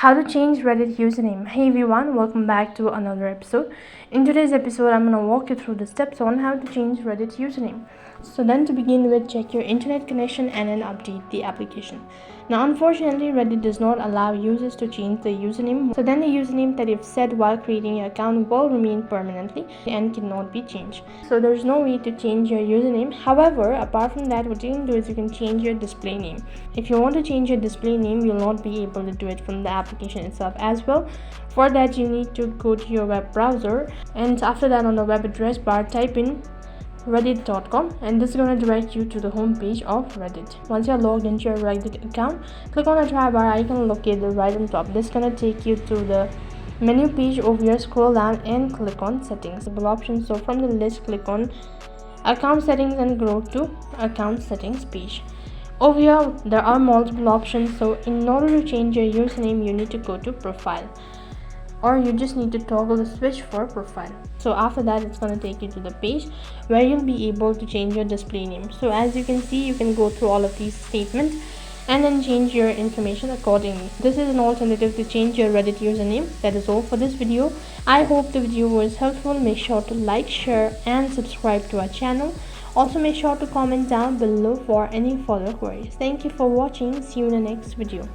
How to change Reddit username. Hey everyone, welcome back to another episode. In today's episode, I'm going to walk you through the steps on how to change Reddit username. So then to begin with, check your internet connection and then update the application. Now unfortunately, Reddit does not allow users to change the username. So then the username that you've set while creating your account will remain permanently and cannot be changed. So there's no way to change your username. However, apart from that, what you can do is you can change your display name. If you want to change your display name, you'll not be able to do it from the application itself as well. For that, you need to go to your web browser, and after that, on the web address bar, type in reddit.com, and this is going to direct you to the home page of Reddit. Once you're logged into your Reddit account, click on the try bar icon located right on top. This is going to take you to the menu page. Over here, scroll down and click on settings options. So from the list, click on account settings and go to account settings page. Over here, there are multiple options. So in order to change your username, you need to go to profile, or you just need to toggle the switch for profile. So after that, it's going to take you to the page where you'll be able to change your display name. So as you can see, you can go through all of these statements and then change your information accordingly. This is an alternative to change your Reddit username. That is all for this video. I hope the video was helpful. Make sure to like, share and subscribe to our channel. Also make sure to comment down below for any further queries. Thank you for watching. See you in the next video.